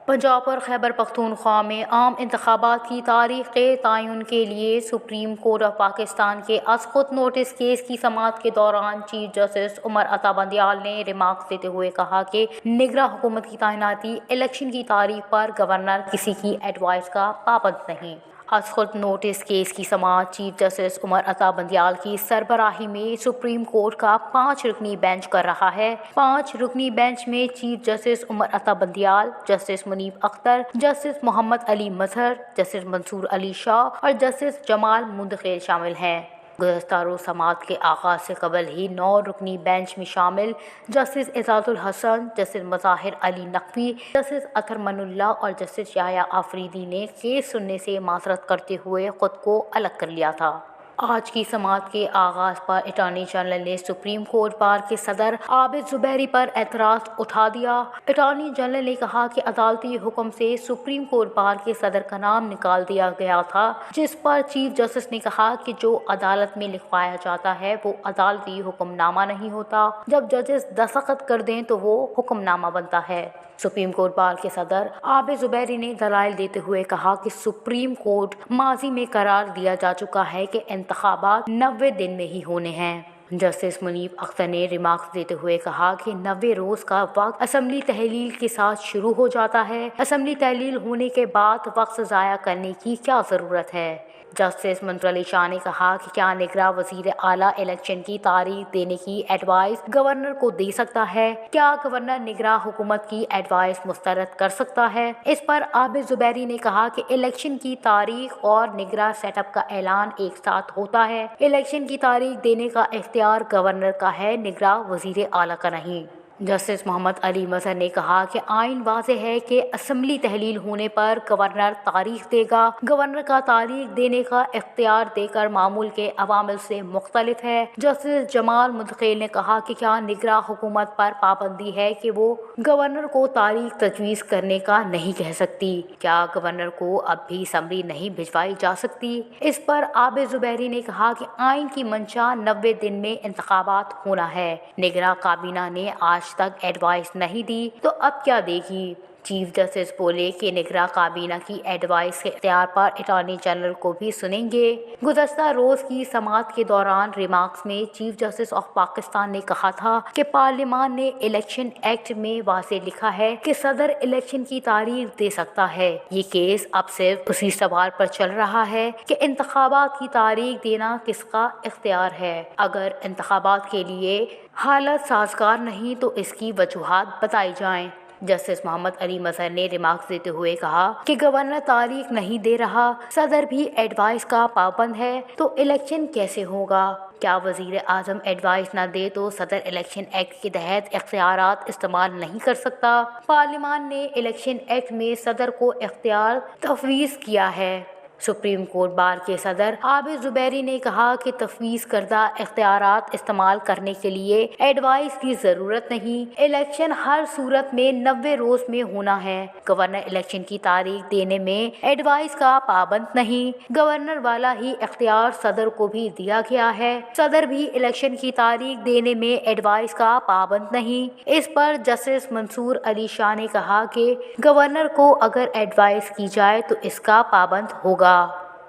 پنجاب اور خیبر پختونخوا میں عام انتخابات کی تاریخ کے تعین کے لیے سپریم کورٹ آف پاکستان کے اسقط نوٹس کیس کی سماعت کے دوران چیف جسٹس عمر عطا بندیال نے ریمارکس دیتے ہوئے کہا کہ نگراں حکومت کی تعیناتی الیکشن کی تاریخ پر گورنر کسی کی ایڈوائس کا پابند نہیں۔ اسقط نوٹس کیس کی سماعت چیف جسٹس عمر عطا بندیال کی سربراہی میں سپریم کورٹ کا 5 رکنی بینچ کر رہا ہے۔ 5 رکنی بینچ میں chief justice Umar Ata Bandial, justice منیب اختر، جسٹس محمد علی مظہر، جسٹس منصور علی شاہ اور جسٹس جمال منتخیل شامل ہیں۔ گزشتہ روز سماعت کے آغاز سے قبل ہی 9 رکنی بینچ میں شامل جسٹس اعجاز الحسن، جسٹس مظاہر علی نقوی، جسٹس اطہر من اللہ اور جسٹس یحییٰ آفریدی نے کیس سننے سے معذرت کرتے ہوئے خود کو الگ کر لیا تھا۔ آج کی سماعت کے آغاز پر اٹارنی جنرل نے سپریم کورٹ بار کے صدر عابد زبیری پر اعتراض اٹھا دیا۔ اٹارنی جنرل نے کہا کہ عدالتی حکم سے سپریم کورٹ بار کے صدر کا نام نکال دیا گیا تھا، جس پر چیف جسٹس نے کہا کہ جو عدالت میں لکھوایا جاتا ہے وہ عدالتی حکم نامہ نہیں ہوتا، جب ججز دستخط کر دیں تو وہ حکم نامہ بنتا ہے۔ سپریم کورٹ بار کے صدر عابد زبیری نے دلائل دیتے ہوئے کہا کہ سپریم کورٹ ماضی میں قرار دیا جا چکا ہے کہ انتخابات 90 دن میں ہی ہونے ہیں۔ جسٹس منیب اختر نے ریمارکس دیتے ہوئے کہا کہ 90 روز کا وقت اسمبلی تحلیل کے ساتھ شروع ہو جاتا ہے۔ اسمبلی تحلیل ہونے کے بعد وقت ضائع کرنے کی کیا ضرورت ہے؟ جسٹس منصور علی شاہ نے کہا کہ کیا نگراں وزیر اعلیٰ الیکشن کی تاریخ دینے کی ایڈوائس گورنر کو دے سکتا ہے؟ کیا گورنر نگراں حکومت کی ایڈوائس مسترد کر سکتا ہے؟ اس پر عابد زبیری نے کہا کہ الیکشن کی تاریخ اور نگراں سیٹ اپ کا اعلان ایک ساتھ ہوتا ہے۔ الیکشن کی تاریخ دینے کا اختیار گورنر کا ہے، نگراں وزیر اعلیٰ کا نہیں۔ جسٹس محمد علی مظہر نے کہا کہ آئین واضح ہے کہ اسمبلی تحلیل ہونے پر گورنر تاریخ دے گا۔ گورنر کا تاریخ دینے کا اختیار دے کر معمول کے عوامل سے مختلف ہے۔ جسٹس جمال منتخیل نے کہا کہ کیا نگراں حکومت پر پابندی ہے کہ وہ گورنر کو تاریخ تجویز کرنے کا نہیں کہہ سکتی؟ کیا گورنر کو اب بھی سمری نہیں بھجوائی جا سکتی؟ اس پر عابد زبیری نے کہا کہ آئین کی منشا 90 دن میں انتخابات ہونا ہے۔ نگراں کابینہ نے آج تک ایڈوائس نہیں دی تو اب کیا دے گی؟ چیف جسٹس بولے کہ نگراں کابینہ کی ایڈوائس کے اختیار پر اٹارنی جنرل کو بھی سنیں گے۔ گزشتہ روز کی سماعت کے دوران ریمارکس میں چیف جسٹس آف پاکستان نے کہا تھا کہ پارلیمان نے الیکشن ایکٹ میں واضح لکھا ہے کہ صدر الیکشن کی تاریخ دے سکتا ہے۔ یہ کیس اب صرف اسی سوال پر چل رہا ہے کہ انتخابات کی تاریخ دینا کس کا اختیار ہے۔ اگر انتخابات کے لیے حالت سازگار نہیں تو اس کی وجوہات بتائی جائیں۔ جسٹس محمد علی مظہر نے ریمارکس دیتے ہوئے کہا کہ گورنر تاریخ نہیں دے رہا، صدر بھی ایڈوائس کا پابند ہے تو الیکشن کیسے ہوگا؟ کیا وزیر اعظم ایڈوائس نہ دے تو صدر الیکشن ایکٹ کے تحت اختیارات استعمال نہیں کر سکتا؟ پارلیمان نے الیکشن ایکٹ میں صدر کو اختیار تفویض کیا ہے۔ سپریم کورٹ بار کے صدر عابد زبیری نے کہا کہ تفویض کردہ اختیارات استعمال کرنے کے لیے ایڈوائس کی ضرورت نہیں۔ الیکشن ہر صورت میں 90 روز میں ہونا ہے۔ گورنر الیکشن کی تاریخ دینے میں ایڈوائس کا پابند نہیں۔ گورنر والا ہی اختیار صدر کو بھی دیا گیا ہے۔ صدر بھی الیکشن کی تاریخ دینے میں ایڈوائس کا پابند نہیں۔ اس پر جسٹس منصور علی شاہ نے کہا کہ گورنر کو اگر ایڈوائس کی جائے تو اس کا پابند ہوگا۔